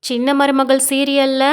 சின்ன மருமகள் சீரியல்ல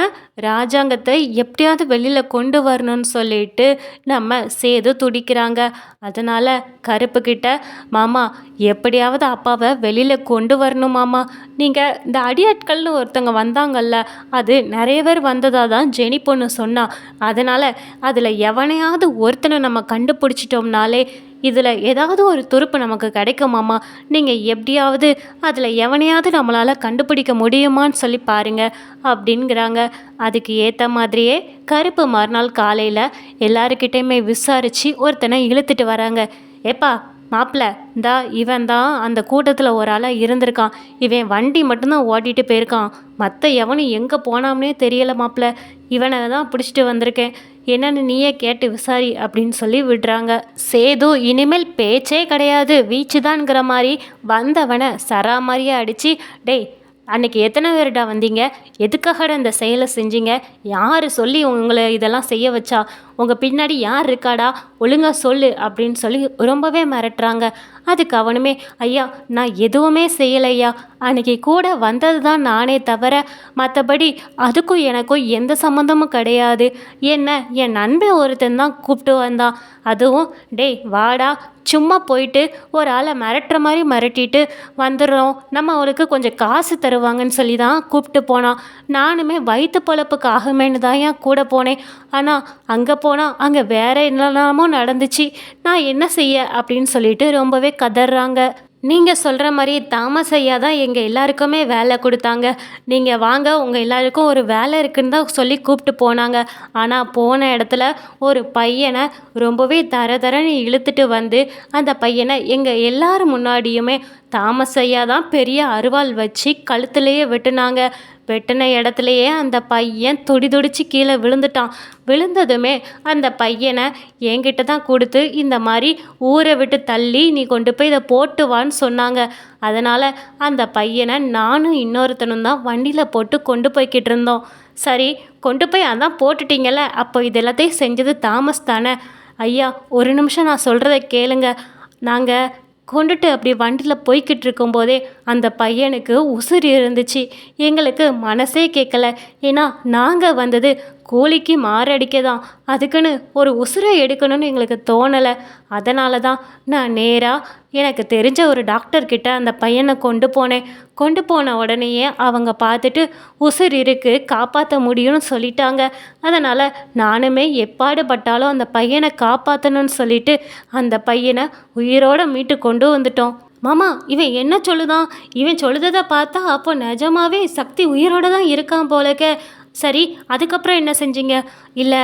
ராஜாங்கத்தை எப்படியாவது வெளியில கொண்டு வரணும்னு சொல்லிட்டு நம்ம சேது துடிக்கிறாங்க. அதனால கருப்பு கிட்ட, மாமா எப்படியாவது அப்பாவை வெளியில கொண்டு வரணும் மாமா. நீங்க இந்த அடியாட்கள்னு ஒருத்தங்க வந்தாங்கல்ல, அது நிறைய பேர் வந்ததா தான் ஜெனி பொண்ணு சொன்னா. அதனால அதுல எவனையாவது ஒருத்தனை நம்ம கண்டுபிடிச்சிட்டோம்னாலே இதில் ஏதாவது ஒரு துருப்பு நமக்கு கிடைக்குமாம்மா. நீங்கள் எப்படியாவது அதில் எவனையாவது நம்மளால் கண்டுபிடிக்க முடியுமான்னு சொல்லி பாருங்க அப்படிங்கிறாங்க. அதுக்கு ஏற்ற மாதிரியே கருப்பு மறுநாள் காலையில் எல்லாருக்கிட்டையுமே விசாரித்து ஒருத்தனை இழுத்துட்டு வராங்க. ஏப்பா மாப்பிள்ள, இந்தா இவன் தான் அந்த கூட்டத்தில் ஒரு ஆளாக இருந்திருக்கான். இவன் வண்டி மட்டும்தான் ஓட்டிகிட்டு போயிருக்கான். மற்ற எவனும் எங்கே போனாம்னே தெரியலை மாப்பிள்ள. இவனை தான் பிடிச்சிட்டு வந்திருக்கேன், என்னன்னு நீயே கேட்டு விசாரி அப்படின்னு சொல்லி விடுறாங்க. சேது இனிமேல் பேச்சே கிடையாது, வீச்சுதான்ங்கிற மாதிரி வந்தவனை சரா மாதிரியே அடித்து, டேய் அன்னைக்கு எத்தனை பேருடா வந்தீங்க, எதுக்காகடா இந்த செயலை செஞ்சீங்க, யார் சொல்லி உங்களை இதெல்லாம் செய்ய வச்சா, உங்கள் பின்னாடி யார் இருக்காடா, ஒழுங்காக சொல்லு அப்படின்னு சொல்லி ரொம்பவே மிரட்டுறாங்க. அதுக்கு அவனுமே, ஐயா நான் எதுவுமே செய்யலையா, அன்னைக்கு கூட வந்தது தான் நானே தவிர மற்றபடி அதுக்கும் எனக்கும் எந்த சம்மந்தமும் கிடையாது. என்ன என் நண்பன் ஒருத்தன் தான் கூப்பிட்டு வந்தான். அதுவும் டேய் வாடா, சும்மா போயிட்டு ஒரு ஆளை மிரட்டுற மாதிரி மிரட்டிட்டு வந்துடுறோம், நம்ம அவளுக்கு கொஞ்சம் காசு தருவாங்கன்னு சொல்லி தான் கூப்பிட்டு போனான். நானுமே வயிற்று பொழப்புக்கு ஆகுமேன்னு தான் ஏன் கூட போனேன். ஆனால் அங்கே போனால் அங்கே வேற என்னெல்லாமோ நடந்துச்சு, நான் என்ன செய்ய அப்படின்னு சொல்லிட்டு ரொம்பவே கதறாங்க. நீங்கள் சொல்கிற மாதிரி தாமஸ் ஐயா தான் எங்கள் எல்லாருக்குமே வேலை கொடுத்தாங்க. நீங்கள் வாங்க, உங்கள் எல்லாருக்கும் ஒரு வேலை இருக்குன்னு தான் சொல்லி கூப்பிட்டு போனாங்க. ஆனால் போன இடத்துல ஒரு பையனை ரொம்பவே தரன்னு இழுத்துட்டு வந்து அந்த பையனை எங்கள் எல்லாரும் முன்னாடியுமே தாமஸ் ஐயா தான் பெரிய அருவாள் வச்சு கழுத்துலேயே வெட்டுனாங்க. வெட்டின இடத்துலையே அந்த பையன் துடிச்சு கீழே விழுந்துட்டான். விழுந்ததுமே அந்த பையனை என்கிட்ட தான் கொடுத்து இந்த மாதிரி ஊரை விட்டு தள்ளி நீ கொண்டு போய் இதை போட்டு வான்னு சொன்னாங்க. அதனால் அந்த பையனை நானும் இன்னொருத்தனும் தான் வண்டியில் போட்டு கொண்டு போய்கிட்டு இருந்தோம். சரி கொண்டு போய் அதான் போட்டுட்டீங்கல்ல, அப்போ இது எல்லாத்தையும் செஞ்சது தாமஸ் தானே. ஐயா ஒரு நிமிஷம் நான் சொல்கிறத கேளுங்க. நாங்கள் கொண்டுட்டு அப்படி வண்டியில் போய்கிட்டு இருக்கும்போதே அந்த பையனுக்கு உசுர் இருந்துச்சு. எங்களுக்கு மனசே கேட்கல. ஏன்னா நாங்கள் வந்தது கூலிக்கு மாரடிக்க தான், அதுக்குன்னு ஒரு உசுரை எடுக்கணும்னு எங்களுக்கு தோணலை. அதனால தான் நான் நேராக எனக்கு தெரிஞ்ச ஒரு டாக்டர்கிட்ட அந்த பையனை கொண்டு போனேன். கொண்டு போன உடனேயே அவங்க பார்த்துட்டு உசுர் இருக்குது, காப்பாற்ற முடியும்னு சொல்லிட்டாங்க. அதனால் நானுமே எப்பாடுபட்டாலும் அந்த பையனை காப்பாற்றணும்னு சொல்லிட்டு அந்த பையனை உயிரோடு மீட்டு கொண்டு வந்துட்டோம். மாமா இவன் என்ன சொல்லுதான், இவன் சொல்லுறதை பார்த்தா அப்போ நிஜமாவே சக்தி உயிரோடு தான் இருக்கான் போலக்க. சரி அதுக்கப்புறம் என்ன செஞ்சீங்க? இல்லை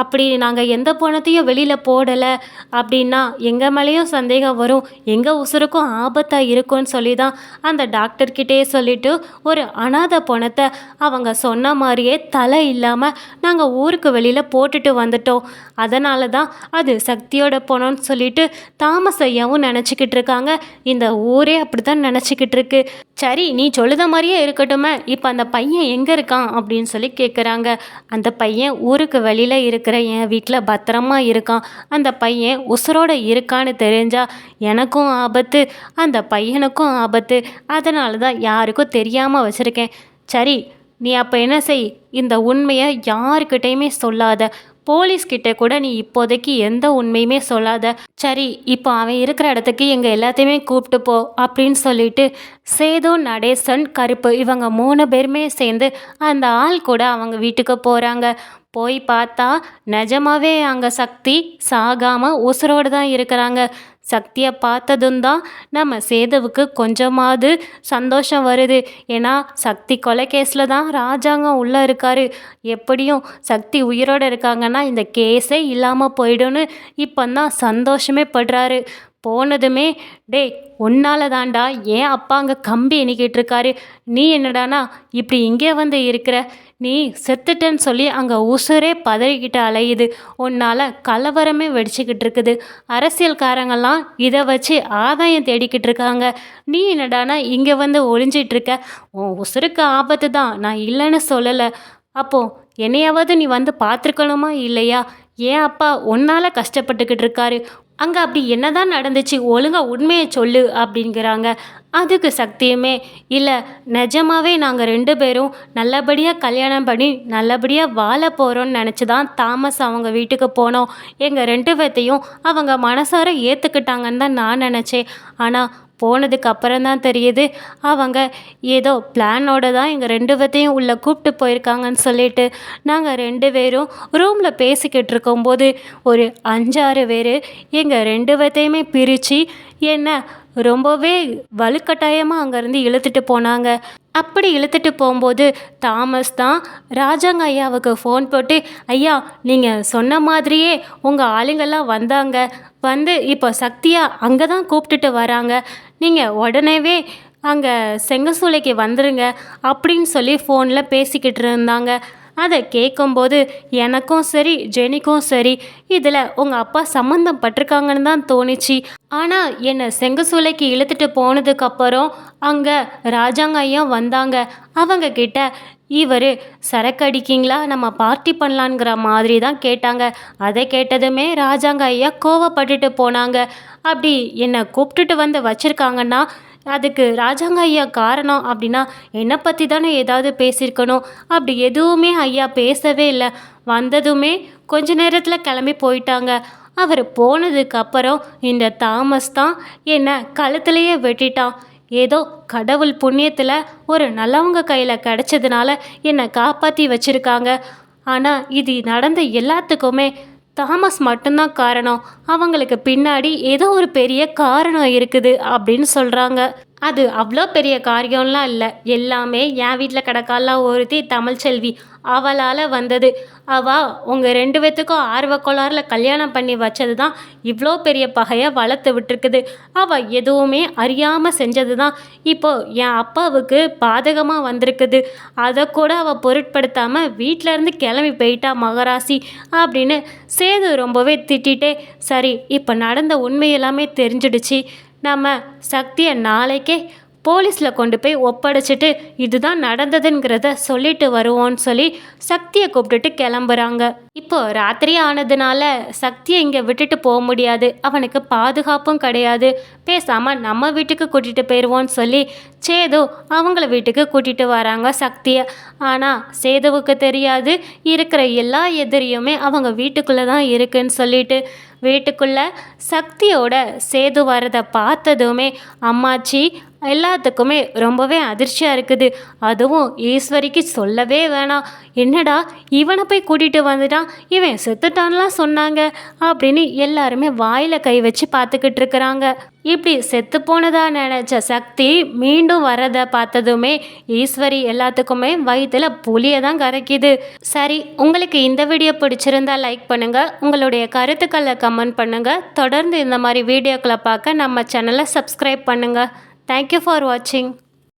அப்படி நாங்கள் எந்த பணத்தையும் வெளியில் போடலை அப்படின்னா எங்கள் மேலேயும் சந்தேகம் வரும், எங்கள் உசுருக்கும் ஆபத்தாக இருக்கும்னு சொல்லி தான் அந்த டாக்டர்கிட்டே சொல்லிவிட்டு ஒரு அனாதை பணத்தை அவங்க சொன்ன மாதிரியே தலை இல்லாமல் நாங்கள் ஊருக்கு வெளியில் போட்டுட்டு வந்துட்டோம். அதனால தான் அது சக்தியோட பணம்னு சொல்லிட்டு தாமஸ் ஐயாவும் நினச்சிக்கிட்டு இருக்காங்க. இந்த ஊரே அப்படி தான் நினச்சிக்கிட்டு இருக்கு. சரி நீ சொல்லுத மாதிரியே இருக்கட்டுமே, இப்போ அந்த பையன் எங்கே இருக்கான் அப்படின்னு சொல்லி கேட்குறாங்க. அந்த பையன் ஊருக்கு வெளியில் இருக்கிற என் வீட்டில் பத்திரமா இருக்கான். அந்த பையன் உசுரோடு இருக்கான்னு தெரிஞ்சால் எனக்கும் ஆபத்து, அந்த பையனுக்கும் ஆபத்து. அதனால தான் யாருக்கும் தெரியாமல் வச்சுருக்கேன். சரி நீ அப்போ என்ன செய், இந்த உண்மையை யாருக்கிட்டையுமே சொல்லாத, போலீஸ்கிட்ட கூட நீ இப்போதைக்கு எந்த உண்மையுமே சொல்லாத. சரி இப்போ அவன் இருக்கிற இடத்துக்கு எங்கள் எல்லாத்தையுமே கூப்பிட்டு போ அப்படின்னு சொல்லிட்டு சேது, நடேசன், கருப்பு இவங்க 3 பேருமே சேர்ந்து அந்த ஆள் கூட அவங்க வீட்டுக்கு போகிறாங்க. போய் பார்த்தா நிஜமாவே அங்கே சக்தி சாகாமல் உசுரோடு தான் இருக்கிறாங்க. சக்தியை பார்த்ததும் தான் நம்ம சேதுவுக்கு கொஞ்சமாவது சந்தோஷம் வருது. ஏன்னா சக்தி கொலை கேஸில் தான் ராஜாங்கம் உள்ளே இருக்கார். எப்படியும் சக்தி உயிரோடு இருக்காங்கன்னா இந்த கேஸே இல்லாமல் போயிடும்னு இப்போ தான் சந்தோஷமே படுறாரு. போனதுமே டேய் உன்னால தாண்டா ஏன் அப்பா அங்கே கம்பி எண்ணிக்கிட்டு இருக்காரு, நீ என்னடானா இப்படி இங்கே வந்து இருக்கிற, நீ செத்துட்டேன்னு சொல்லி அங்கே உசுரே பதறிக்கிட்டு அலையுது, உன்னால் கலவரமே வெடிச்சுக்கிட்டு இருக்குது, அரசியல்காரங்கெல்லாம் இதை வச்சு ஆதாயம் தேடிக்கிட்டு இருக்காங்க, நீ என்னடானா இங்கே வந்து ஒளிஞ்சிட்ருக்க, உன் உசுருக்கு ஆபத்து தான், நான் இல்லைன்னு சொல்லலை, அப்போது என்னையாவது நீ வந்து பார்த்துருக்கணுமா இல்லையா, ஏன் அப்பா உன்னால் கஷ்டப்பட்டுக்கிட்டு இருக்காரு, அங்கே அப்படி என்னதான் நடந்துச்சு ஒழுங்கா உண்மையை சொல்லு அப்படிங்கிறாங்க. அதுக்கு சக்தியுமே, இல்லை நிஜமாவே நாங்கள் 2 பேரும் நல்லபடியாக கல்யாணம் பண்ணி நல்லபடியாக வாழ போகிறோன்னு நினச்சி தான் தாமஸ் அவங்க வீட்டுக்கு போனோம். எங்கள் 2 பேர்த்தையும் அவங்க மனசார ஏற்றுக்கிட்டாங்கன்னு தான் நான் நினச்சேன். ஆனால் போனதுக்கு அப்புறம் தான் தெரியுது அவங்க ஏதோ பிளானோட தான் எங்கள் 2 பேர்த்தையும் உள்ளே கூப்பிட்டு போயிருக்காங்கன்னு சொல்லிட்டு நாங்கள் 2 பேரும் ரூமில் பேசிக்கிட்டு இருக்கும்போது ஒரு 5-6 பேர் எங்கள் 2 பேர்த்தையுமே பிரித்து என்ன ரொம்பவே வலுக்கட்டாயமாக அங்கேருந்து இழுத்துட்டு போனாங்க. அப்படி இழுத்துட்டு போகும்போது தாமஸ் தான் ராஜாங்க ஐயாவுக்கு ஃபோன் போட்டு, ஐயா நீங்கள் சொன்ன மாதிரியே உங்கள் ஆளுங்கெல்லாம் வந்தாங்க, வந்து இப்போ சக்தியா அங்கே தான் கூப்பிட்டுட்டு வராங்க, நீங்கள் உடனேவே அங்கே செங்கசூளைக்கு வந்துருங்க அப்படின்னு சொல்லி ஃபோனில் பேசிக்கிட்டு இருந்தாங்க. அதை கேட்கும்போது எனக்கும் சரி ஜெனிக்கும் சரி இதில் உங்கள் அப்பா சம்மந்தம் பட்டிருக்காங்கன்னு தான் தோணுச்சு. ஆனால் என்னை செங்கசூளைக்கு இழுத்துட்டு போனதுக்கப்புறம் அங்கே ராஜாங்க ஐயா வந்தாங்க. அவங்க கிட்ட இவர் சரக்கு அடிக்கிங்களா நம்ம பார்ட்டி பண்ணலாங்கிற மாதிரி தான் கேட்டாங்க. அதை கேட்டதுமே ராஜாங்க ஐயா கோவப்பட்டுட்டு போனாங்க. அப்படி என்னை கூப்பிட்டுட்டு வந்து வச்சுருக்காங்கன்னா அதுக்கு ராஜாங்க ஐயா காரணம் அப்படின்னா என்னை பற்றி தானே ஏதாவது பேசியிருக்கணும். அப்படி எதுவுமே ஐயா பேசவே இல்லை. வந்ததுமே கொஞ்ச நேரத்தில் கிளம்பி போயிட்டாங்க. அவர் போனதுக்கப்புறம் இந்த தாமஸ் தான் என்னை கழுத்துலேயே வெட்டிட்டான். ஏதோ கடவுள் புண்ணியத்தில் ஒரு நல்லவங்க கையில் கிடச்சதுனால என்னை காப்பாற்றி வச்சுருக்காங்க. ஆனால் இது நடந்த எல்லாத்துக்குமே தாமஸ் மட்டும்தான் காரணம். அவங்களுக்கு பின்னாடி ஏதோ ஒரு பெரிய காரணம் இருக்குது அப்படின்னு சொல்கிறாங்க. அது அவ்வளோ பெரிய காரியம்லாம் இல்லை. எல்லாமே என் வீட்டில் கிடக்காலாம் ஒருத்தி தமிழ்ச்செல்வி, அவளால் வந்தது. அவள் உங்கள் 2 பேர்த்துக்கும் ஆர்வக்கோளாறில் கல்யாணம் பண்ணி வச்சது தான் இவ்வளோ பெரிய பகையை வளர்த்து விட்டுருக்குது. அவள் எதுவுமே அறியாமல் செஞ்சது தான் இப்போது என் அப்பாவுக்கு பாதகமாக வந்திருக்குது. அதை கூட அவள் பொருட்படுத்தாமல் வீட்டிலேருந்து கிளம்பி போயிட்டா மகராசி அப்படின்னு சேது ரொம்பவே திட்டிகிட்டே, சரி இப்போ நடந்த உண்மையெல்லாமே தெரிஞ்சிடுச்சு, நம்ம சக்தியை நாளைக்கே போலீஸில் கொண்டு போய் ஒப்படைச்சிட்டு இதுதான் நடந்ததுங்கிறத சொல்லிட்டு வருவோன்னு சொல்லி சக்தியை கூப்பிட்டுட்டு கிளம்புறாங்க. இப்போ ராத்திரி ஆனதுனால சக்தியை இங்கே விட்டுட்டு போக முடியாது, அவனுக்கு பாதுகாப்பும் கிடையாது. பேசாமல் நம்ம வீட்டுக்கு கூட்டிகிட்டு போயிடுவோன்னு சொல்லி சேது அவங்கள வீட்டுக்கு கூட்டிகிட்டு வராங்க சக்தியை. ஆனால் சேதுவுக்கு தெரியாது இருக்கிற எல்லா எதிரியுமே அவங்க வீட்டுக்குள்ளே தான் இருக்குன்னு சொல்லிட்டு. வீட்டுக்குள்ளே சக்தியோட சேது வரதை பார்த்ததுமே அம்மாச்சி எல்லாத்துக்குமே ரொம்பவே அதிர்ச்சியாக இருக்குது. அதுவும் ஈஸ்வரிக்கு சொல்லவே வேணாம். என்னடா இவனை போய் கூட்டிகிட்டு வந்துட்டான், இவன் செத்துட்டான்லாம் சொன்னாங்க அப்படின்னு எல்லாருமே வாயில் கை வச்சு பார்த்துக்கிட்டு இருக்கிறாங்க. இப்படி செத்து போனதா நினச்ச சக்தி மீண்டும் வரதை பார்த்ததுமே ஈஸ்வரி எல்லாத்துக்குமே வயிற்றுல புளியை தான் கரைக்குது. சரி, உங்களுக்கு இந்த வீடியோ பிடிச்சிருந்தா லைக் பண்ணுங்கள், உங்களுடைய கருத்துக்களை கமெண்ட் பண்ணுங்கள். தொடர்ந்து இந்த மாதிரி வீடியோக்களை பார்க்க நம்ம சேனலை சப்ஸ்கிரைப் பண்ணுங்கள். Thank you for watching.